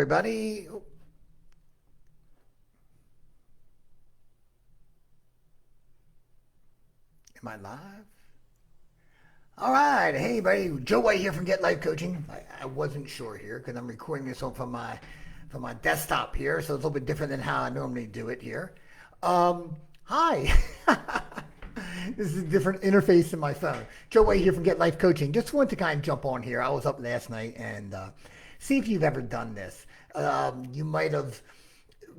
everybody. Am I live? All right. Hey, buddy. Joe White here from Get Life Coaching. I wasn't sure here because I'm recording this on from my desktop here, so it's a little bit different than how I normally do it here. Hi. This is a different interface in my phone. Joe White here from Get Life Coaching. Just wanted to kind of jump on here. I was up last night and see if you've ever done this. You might have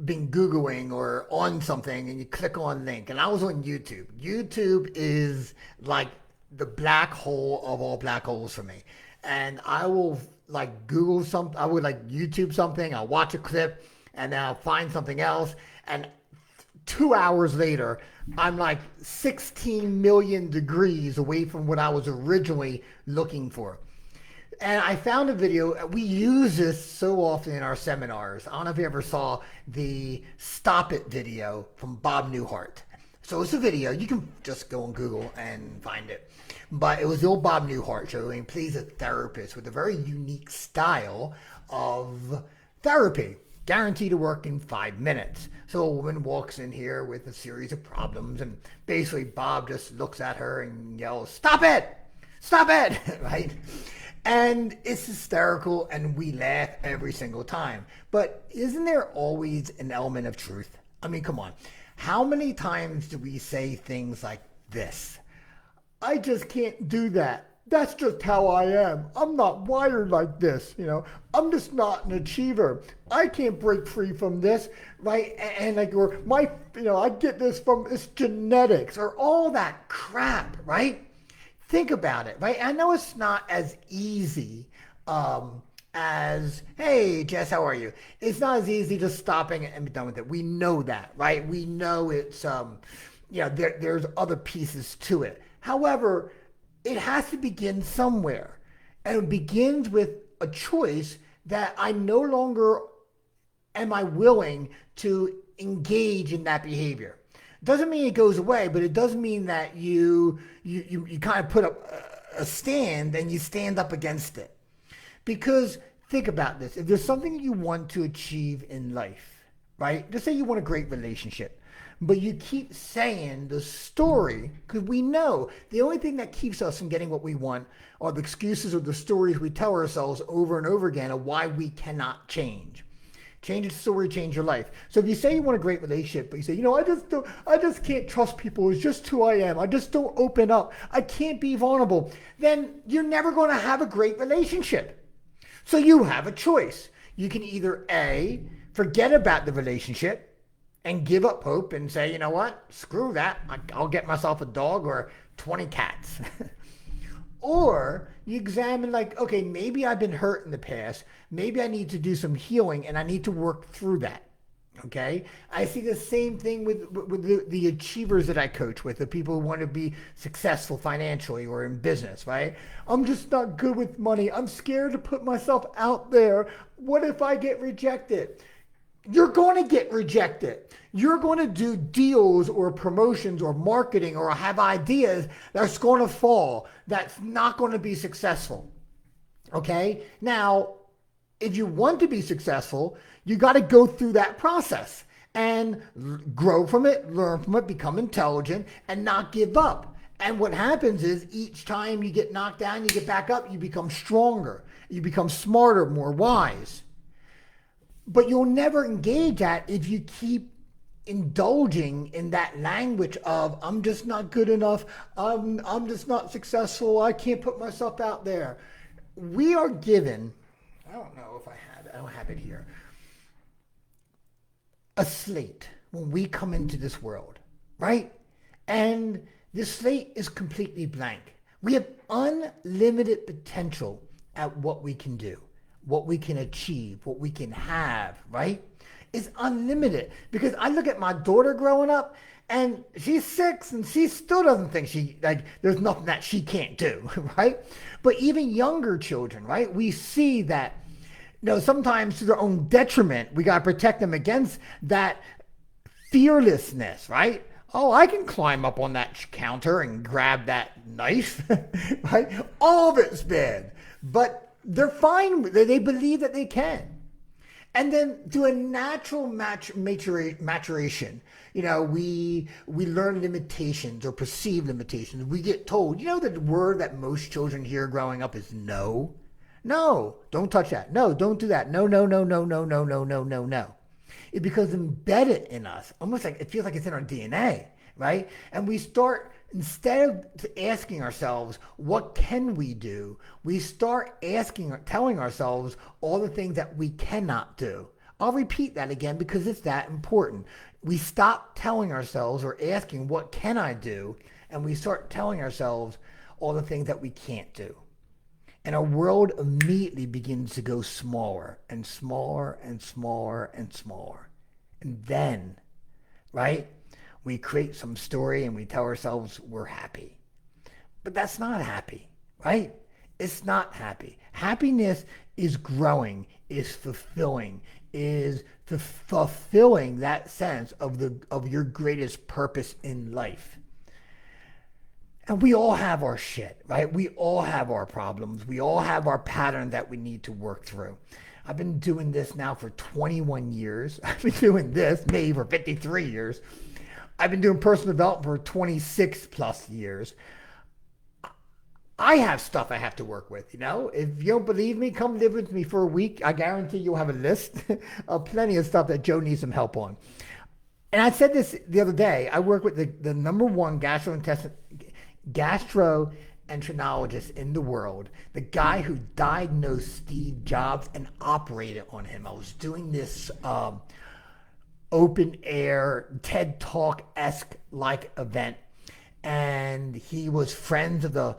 been Googling or on something and you click on link. And I was on YouTube. YouTube is like the black hole of all black holes for me. And I will like Google something. I would like YouTube something. I'll watch a clip and then I'll find something else. And 2 hours later, I'm like 16 million degrees away from what I was originally looking for. And I found a video. We use this so often in our seminars. I don't know if you ever saw the Stop It video from Bob Newhart. So it's a video. You can just go on Google and find it. But it was the old Bob Newhart show. And he plays a therapist with a very unique style of therapy. Guaranteed to work in 5 minutes. So a woman walks in here with a series of problems, and basically Bob just looks at her and yells, "Stop it! Stop it!" Right? And it's hysterical, and we laugh every single time. But isn't there always an element of truth? I mean, come on. How many times do we say things like this? "I just can't do that. That's just how I am. I'm not wired like this, I'm just not an achiever. I can't break free from this," right? And like, or I get this from, it's genetics or all that crap, right? Think about it, right? I know it's not as easy as, "Hey, Jess, how are you?" It's not as easy just stopping and be done with it. We know that, right? We know it's, there's other pieces to it. However, it has to begin somewhere. And it begins with a choice that I no longer am I willing to engage in that behavior. Doesn't mean it goes away, but it does mean that you kind of put up a stand and you stand up against it. Because think about this. If there's something you want to achieve in life, right? Just say you want a great relationship. But you keep saying the story, because we know the only thing that keeps us from getting what we want are the excuses or the stories we tell ourselves over and over again of why we cannot change. Change the story, change your life. So if you say you want a great relationship, but you say, I just can't trust people. It's just who I am. I just don't open up. I can't be vulnerable. Then you're never going to have a great relationship. So you have a choice. You can either A, forget about the relationship and give up hope and say, "You know what? Screw that. I'll get myself a dog or 20 cats." Or you examine like, okay, maybe I've been hurt in the past. Maybe I need to do some healing and I need to work through that. Okay? I see the same thing with the achievers that I coach with, the people who want to be successful financially or in business, right? "I'm just not good with money. I'm scared to put myself out there. What if I get rejected?" You're going to get rejected. You're going to do deals or promotions or marketing or have ideas that's going to fall. That's not going to be successful. Okay? Now, if you want to be successful, you got to go through that process and grow from it, learn from it, become intelligent, and not give up. And what happens is each time you get knocked down, you get back up, you become stronger. You become smarter, more wise. But you'll never engage that if you keep indulging in that language of, "I'm just not good enough. I'm just not successful. I can't put myself out there." We are given, I don't know if I don't have it here, a slate when we come into this world, right? And this slate is completely blank. We have unlimited potential at what we can do, what we can achieve, what we can have, right? It's unlimited. Because I look at my daughter growing up and she's 6 and she still doesn't think there's nothing that she can't do, right? But even younger children, right? We see that, sometimes to their own detriment, we got to protect them against that fearlessness, right? "Oh, I can climb up on that counter and grab that knife," right? All of it's bad. But they're fine. They believe that they can. And then through a natural maturation, we learn limitations or perceive limitations. We get told, the word that most children hear growing up is no. No, don't touch that. No, don't do that. No, no, no, no, no, no, no, no, no, no. It becomes embedded in us, almost like it feels like it's in our DNA, right? And we start, instead of asking ourselves, what can we do? We start telling ourselves all the things that we cannot do. I'll repeat that again because it's that important. We stop telling ourselves or asking, what can I do? And we start telling ourselves all the things that we can't do. And our world immediately begins to go smaller and smaller and smaller and smaller. And then, right, we create some story and we tell ourselves we're happy. But that's not happy, right? It's not happy. Happiness is growing, is fulfilling, is fulfilling that sense of your greatest purpose in life. And we all have our shit, right? We all have our problems. We all have our pattern that we need to work through. I've been doing this now for 21 years. I've been doing this maybe for 53 years. I've been doing personal development for 26 plus years. I have stuff I have to work with, If you don't believe me, come live with me for a week. I guarantee you'll have a list of plenty of stuff that Joe needs some help on. And I said this the other day. I work with the number one gastroenterologist in the world, the guy who diagnosed Steve Jobs and operated on him. I was doing this open air TED Talk-esque like event, and he was friends of the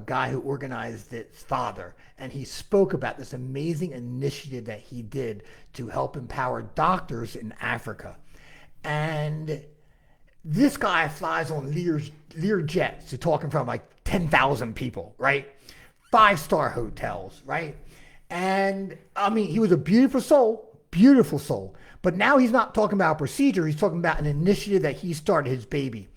guy who organized its father, and he spoke about this amazing initiative that he did to help empower doctors in Africa. And this guy flies on Lear jets to talk in front of like 10,000 people, right? 5-star hotels, right? And I mean, he was a beautiful soul. But now he's not talking about a procedure. He's talking about an initiative that he started, his baby.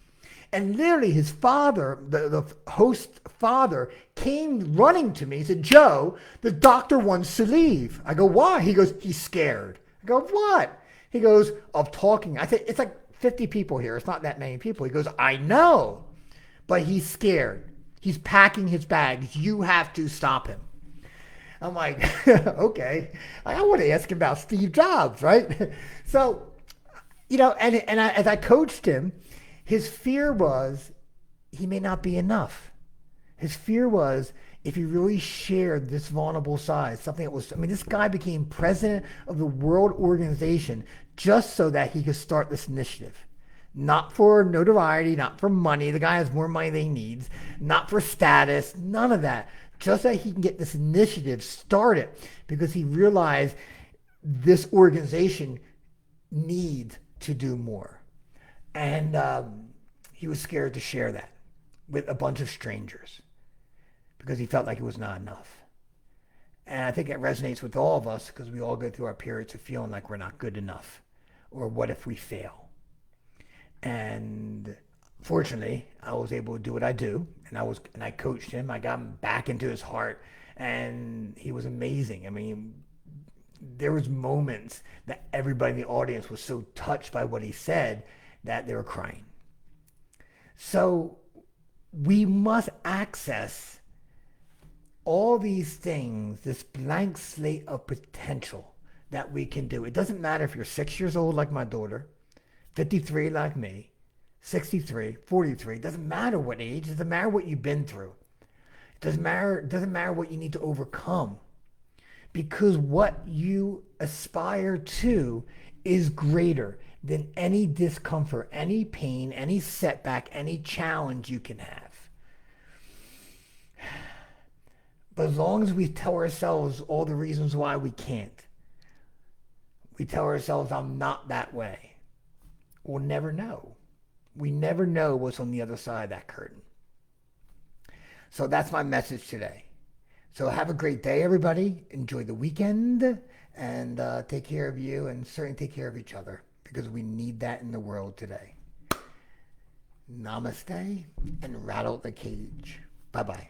And literally his father, the host father, came running to me. He said, Joe, the doctor wants to leave. I go, why? He goes, he's scared. I go, what? He goes, of talking. I said, it's like 50 people here. It's not that many people. He goes, I know, but he's scared. He's packing his bags. You have to stop him. I'm like, okay. I want to ask him about Steve Jobs, right? So, as I coached him, his fear was he may not be enough. His fear was if he really shared this vulnerable side, something that was, this guy became president of the World Organization just so that he could start this initiative. Not for notoriety, not for money. The guy has more money than he needs. Not for status, none of that. Just so that he can get this initiative started because he realized this organization needs to do more. And he was scared to share that with a bunch of strangers because he felt like it was not enough. And I think it resonates with all of us because we all go through our periods of feeling like we're not good enough, or what if we fail? And fortunately, I was able to do what I do, and I coached him. I got him back into his heart, and he was amazing. There was moments that everybody in the audience was so touched by what he said that they were crying. So we must access all these things, this blank slate of potential that we can do. It doesn't matter if you're 6 years old like my daughter, 53 like me, 63, 43. It doesn't matter what age. It doesn't matter what you've been through. It doesn't matter what you need to overcome. Because what you aspire to is greater than any discomfort, any pain, any setback, any challenge you can have. But as long as we tell ourselves all the reasons why we can't, we tell ourselves, I'm not that way, we'll never know. We never know what's on the other side of that curtain. So that's my message today. So have a great day, everybody. Enjoy the weekend, and take care of you, and certainly take care of each other, because we need that in the world today. Namaste, and rattle the cage. Bye-bye.